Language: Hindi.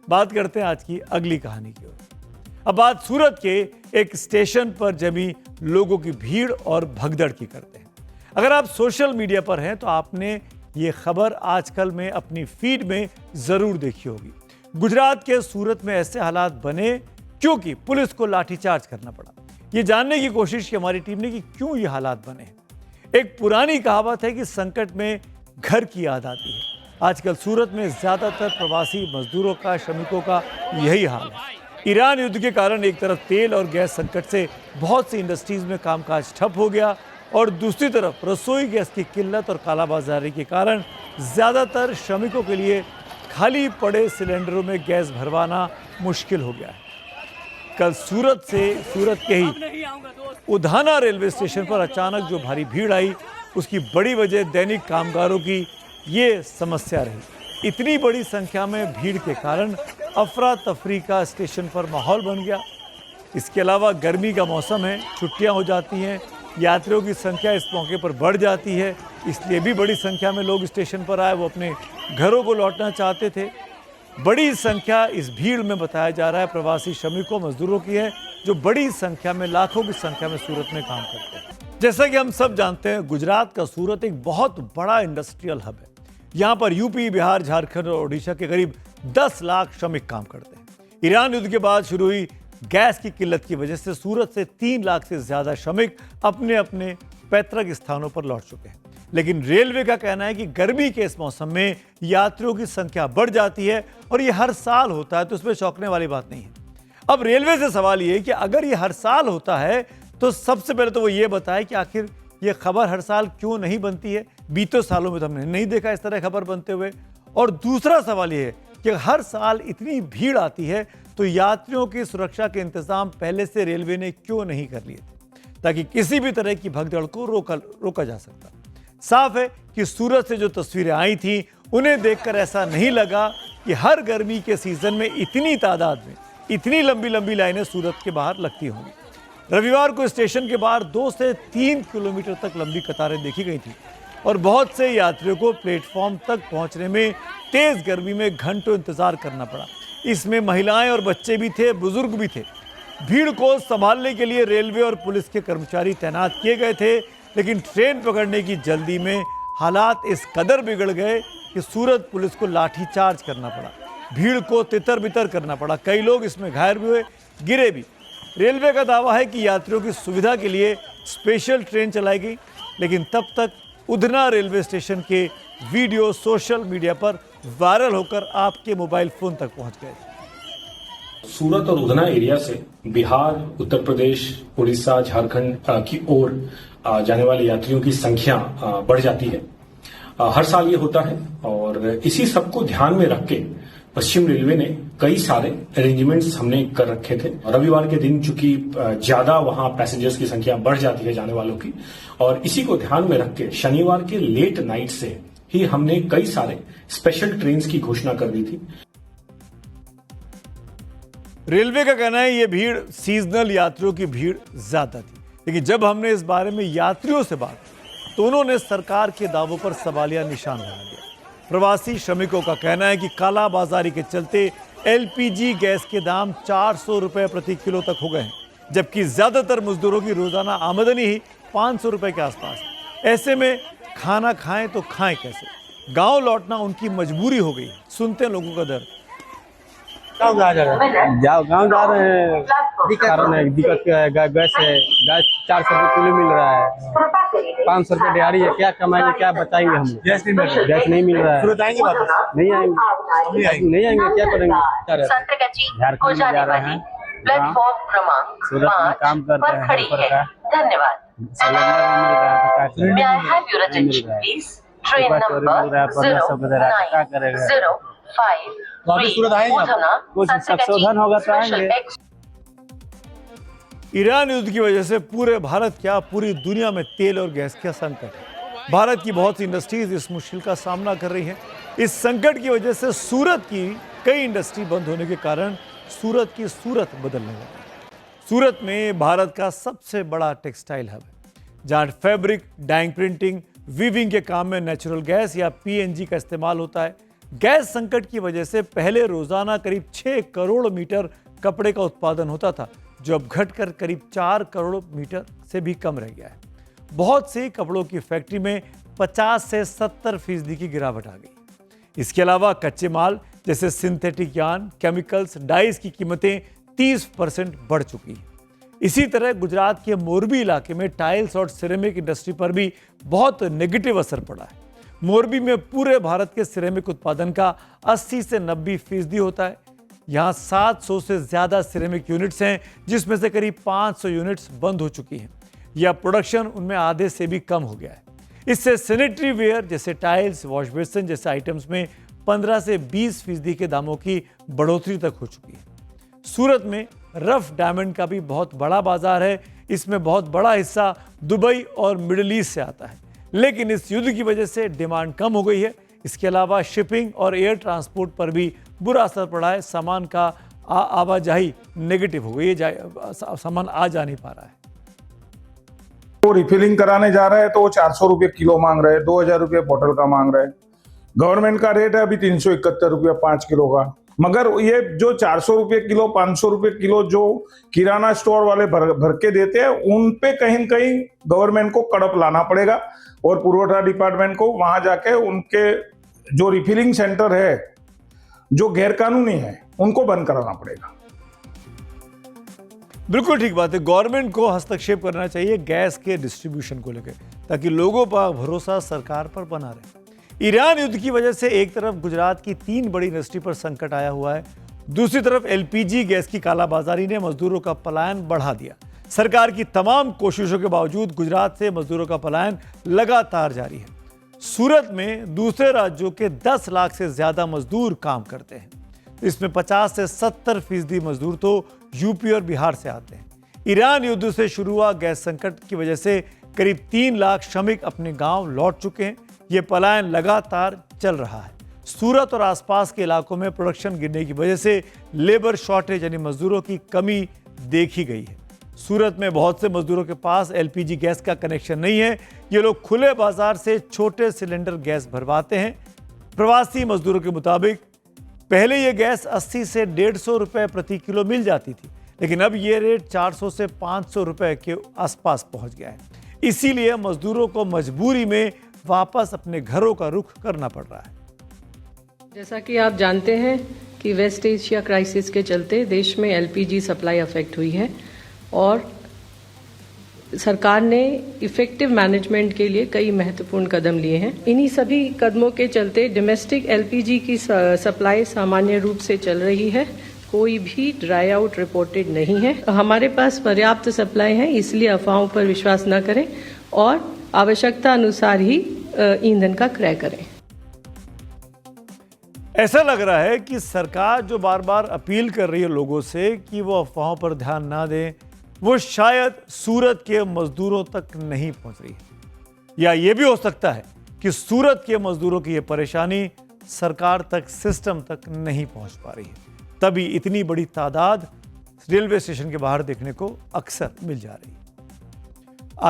बात करते हैं आज की अगली कहानी की ओर। अब बात सूरत के एक स्टेशन पर जमी लोगों की भीड़ और भगदड़ की करते हैं। अगर आप सोशल मीडिया पर हैं तो आपने ये खबर आजकल में अपनी फीड में जरूर देखी होगी। गुजरात के सूरत में ऐसे हालात बने क्योंकि पुलिस को लाठीचार्ज करना पड़ा। ये जानने की कोशिश की हमारी टीम ने कि क्यों ये हालात बने। एक पुरानी कहावत है कि संकट में घर की याद आती है। आजकल सूरत में ज्यादातर प्रवासी मजदूरों का, श्रमिकों का यही हाल है। ईरान युद्ध के कारण एक तरफ तेल और गैस संकट से बहुत सी इंडस्ट्रीज में कामकाज ठप हो गया और दूसरी तरफ रसोई गैस की किल्लत और कालाबाजारी के कारण ज्यादातर श्रमिकों के लिए खाली पड़े सिलेंडरों में गैस भरवाना मुश्किल हो गया है। कल सूरत के ही उधाना रेलवे स्टेशन पर अचानक जो भारी भीड़ आई, उसकी बड़ी वजह दैनिक कामगारों की ये समस्या रही। इतनी बड़ी संख्या में भीड़ के कारण अफरा तफरी का स्टेशन पर माहौल बन गया। इसके अलावा गर्मी का मौसम है, छुट्टियां हो जाती हैं, यात्रियों की संख्या इस मौके पर बढ़ जाती है, इसलिए भी बड़ी संख्या में लोग स्टेशन पर आए। वो अपने घरों को लौटना चाहते थे। बड़ी संख्या इस भीड़ में बताया जा रहा है प्रवासी श्रमिकों, मजदूरों की है, जो बड़ी संख्या में, लाखों की संख्या में सूरत में काम करते हैं। जैसा कि हम सब जानते हैं, गुजरात का सूरत एक बहुत बड़ा इंडस्ट्रियल हब है। यहाँ पर यूपी, बिहार, झारखंड और ओडिशा के करीब 10 लाख श्रमिक काम करते हैं। ईरान युद्ध के बाद शुरू हुई गैस की किल्लत की वजह से सूरत से 3 लाख से ज्यादा श्रमिक अपने अपने पैतृक स्थानों पर लौट चुके हैं। लेकिन रेलवे का कहना है कि गर्मी के इस मौसम में यात्रियों की संख्या बढ़ जाती है और ये हर साल होता है, तो इसमें चौंकने वाली बात नहीं है। अब रेलवे से सवाल ये है कि अगर ये हर साल होता है तो सबसे पहले तो वो ये बताए कि आखिर ये खबर हर साल क्यों नहीं बनती है। बीते सालों में तो हमने नहीं देखा इस तरह खबर बनते हुए। और दूसरा सवाल ये है कि हर साल इतनी भीड़ आती है तो यात्रियों की सुरक्षा के इंतजाम पहले से रेलवे ने क्यों नहीं कर लिए थे, ताकि किसी भी तरह की भगदड़ को रोका जा सकता। साफ है कि सूरत से जो तस्वीरें आई थी उन्हें देखकर ऐसा नहीं लगा कि हर गर्मी के सीजन में इतनी तादाद में इतनी लंबी लंबी लाइनें सूरत के बाहर लगती होंगी। रविवार को स्टेशन के बाहर 2 से 3 किलोमीटर तक लंबी कतारें देखी गई थी और बहुत से यात्रियों को प्लेटफॉर्म तक पहुंचने में तेज गर्मी में घंटों इंतजार करना पड़ा। इसमें महिलाएं और बच्चे भी थे, बुजुर्ग भी थे। भीड़ को संभालने के लिए रेलवे और पुलिस के कर्मचारी तैनात किए गए थे, लेकिन ट्रेन पकड़ने की जल्दी में हालात इस कदर बिगड़ गए कि सूरत पुलिस को लाठीचार्ज करना पड़ा। भीड़ को तितर बितर करना पड़ा। कई लोग इसमें घायल भी हुए, गिरे भी। रेलवे का दावा है कि यात्रियों की सुविधा के लिए स्पेशल ट्रेन चलाई गई, लेकिन तब तक उधना रेलवे स्टेशन के वीडियो सोशल मीडिया पर वायरल होकर आपके मोबाइल फोन तक पहुंच गए। सूरत और उधना एरिया से बिहार, उत्तर प्रदेश, उड़ीसा, झारखंड की ओर जाने वाले यात्रियों की संख्या बढ़ जाती है। हर साल ये होता है और इसी सब को ध्यान में रख के पश्चिम रेलवे ने कई सारे अरेंजमेंट्स हमने कर रखे थे। रविवार के दिन चूंकि ज्यादा वहां पैसेंजर्स की संख्या बढ़ जाती है जाने वालों की, और इसी को ध्यान में रख के शनिवार के लेट नाइट से ही हमने कई सारे स्पेशल ट्रेन्स की घोषणा कर दी थी। रेलवे का कहना है ये भीड़ सीजनल यात्रियों की भीड़ ज्यादा थी, लेकिन जब हमने इस बारे में यात्रियों से बात तो उन्होंने सरकार के दावों पर सवालिया निशान लगा दिया। प्रवासी श्रमिकों का कहना है कि कालाबाजारी के चलते एलपीजी गैस के दाम 400 रुपए प्रति किलो तक हो गए हैं, जबकि ज्यादातर मजदूरों की रोजाना आमदनी ही 500 रुपए के आसपास है। ऐसे में खाना खाएं तो खाएं कैसे? गांव लौटना उनकी मजबूरी हो गई। सुनते हैं लोगों का दर्द। गाँव जा रहे हैं, कारण है दिक्कत क्या है, गैस है, गैस 400 रुपये किलो मिल रहा है, 500 रुपये दिहाड़ी है। क्या कमाएंगे, क्या बचाएंगे हम? गैस नहीं मिल रहा है। नहीं आएंगे, क्या करेंगे? झारखंड में जा रहे हैं, सूरत में काम करते हैं, हेल्पर का सिलेंडर नहीं मिल रहा है, चोरी मिल रहा है, 1500 वगैरह, क्या करेगा? सूरत आएंगे, कुछ संशोधन होगा तो आएंगे। ईरान युद्ध की वजह से पूरे भारत क्या पूरी दुनिया में तेल और गैस का संकट है। भारत की बहुत सी इंडस्ट्रीज इस मुश्किल का सामना कर रही हैं। इस संकट की वजह से सूरत की कई इंडस्ट्री बंद होने के कारण सूरत की सूरत बदलने लगी। सूरत में भारत का सबसे बड़ा टेक्सटाइल हब है, जहां फैब्रिक, डाइंग, प्रिंटिंग, वीविंग के काम में नेचुरल गैस या पीएनजी का इस्तेमाल होता है। गैस संकट की वजह से पहले रोजाना करीब 6 करोड़ मीटर कपड़े का उत्पादन होता था, जो अब घटकर करीब 4 करोड़ मीटर से भी कम रह गया है। बहुत सी कपड़ों की फैक्ट्री में 50 से 70% की गिरावट आ गई। इसके अलावा कच्चे माल जैसे सिंथेटिक यार्न, केमिकल्स, डाइज की कीमतें 30% बढ़ चुकी हैं। इसी तरह गुजरात के मोरबी इलाके में टाइल्स और सिरेमिक इंडस्ट्री पर भी बहुत नेगेटिव असर पड़ा है। मोरबी में पूरे भारत के सिरेमिक उत्पादन का 80 से 90% होता है। यहाँ 700 से ज्यादा सिरेमिक यूनिट्स हैं, जिसमें से करीब 500 यूनिट्स बंद हो चुकी हैं या प्रोडक्शन उनमें आधे से भी कम हो गया है। इससे सैनिटरी वेयर जैसे टाइल्स, वॉश बेसिन जैसे आइटम्स में 15 से 20% के दामों की बढ़ोतरी तक हो चुकी है। सूरत में रफ डायमंड का भी बहुत बड़ा बाजार है। इसमें बहुत बड़ा हिस्सा दुबई और मिडिल ईस्ट से आता है, लेकिन इस युद्ध की वजह से डिमांड कम हो गई है। इसके अलावा शिपिंग और एयर ट्रांसपोर्ट पर भी बुरा असर पड़ा है। सामान का आवाजाही नेगेटिव हो गई है, सामान आ जा नहीं पा रहा है। वो रिफिलिंग कराने जा रहा है तो वो 400 रुपये किलो मांग रहे हैं, 2000 रुपये बोतल का मांग रहे हैं। गवर्नमेंट का रेट है अभी 371 रुपये 5 किलो का। मगर ये जो 400 रुपये किलो, 500 रुपये किलो जो किराना स्टोर वाले भर के देते हैं, उन पे कहीं न कहीं गवर्नमेंट को कड़प लाना पड़ेगा और पुरवठा डिपार्टमेंट को वहां जाके उनके जो रिफिलिंग सेंटर है जो गैरकानूनी है उनको बंद कराना पड़ेगा। बिल्कुल ठीक बात है। गवर्नमेंट को हस्तक्षेप करना चाहिए गैस के डिस्ट्रीब्यूशन को लेकर, ताकि लोगों का भरोसा सरकार पर बना रहे। ईरान युद्ध की वजह से एक तरफ गुजरात की 3 बड़ी इंडस्ट्री पर संकट आया हुआ है, दूसरी तरफ एलपीजी गैस की कालाबाजारी ने मजदूरों का पलायन बढ़ा दिया। सरकार की तमाम कोशिशों के बावजूद गुजरात से मजदूरों का पलायन लगातार जारी है। सूरत में दूसरे राज्यों के 10 लाख से ज्यादा मजदूर काम करते हैं। इसमें 50 से 70% मजदूर तो यूपी और बिहार से आते हैं। ईरान युद्ध से शुरू हुआ गैस संकट की वजह से करीब 3 लाख श्रमिक अपने गांव लौट चुके हैं। ये पलायन लगातार चल रहा है। सूरत और आसपास के इलाकों में प्रोडक्शन गिरने की वजह से लेबर शॉर्टेज यानी मजदूरों की कमी देखी गई है। सूरत में बहुत से मजदूरों के पास एलपीजी गैस का कनेक्शन नहीं है। ये लोग खुले बाजार से छोटे सिलेंडर गैस भरवाते हैं। प्रवासी मजदूरों के मुताबिक पहले ये गैस 80 से 150 रुपए प्रति किलो मिल जाती थी, लेकिन अब ये रेट 400 से 500 रुपए के आसपास पहुंच गया है। इसीलिए मजदूरों को मजबूरी में वापस अपने घरों का रुख करना पड़ रहा है। जैसा कि आप जानते हैं कि वेस्ट एशिया क्राइसिस के चलते देश में एलपीजी सप्लाई अफेक्ट हुई है और सरकार ने इफेक्टिव मैनेजमेंट के लिए कई महत्वपूर्ण कदम लिए हैं। इन्हीं सभी कदमों के चलते डोमेस्टिक एलपीजी की सप्लाई सामान्य रूप से चल रही है। कोई भी ड्राई आउट रिपोर्टेड नहीं है। हमारे पास पर्याप्त सप्लाई है, इसलिए अफवाहों पर विश्वास न करें और आवश्यकता अनुसार ही ईंधन का क्रय करें। ऐसा लग रहा है कि सरकार जो बार बार अपील कर रही है लोगों से कि वो अफवाहों पर ध्यान ना दें, वो शायद सूरत के मजदूरों तक नहीं पहुंच रही है। या ये भी हो सकता है कि सूरत के मजदूरों की ये परेशानी सरकार तक, सिस्टम तक नहीं पहुंच पा रही है। तभी इतनी बड़ी तादाद रेलवे स्टेशन के बाहर देखने को अक्सर मिल जा रही है।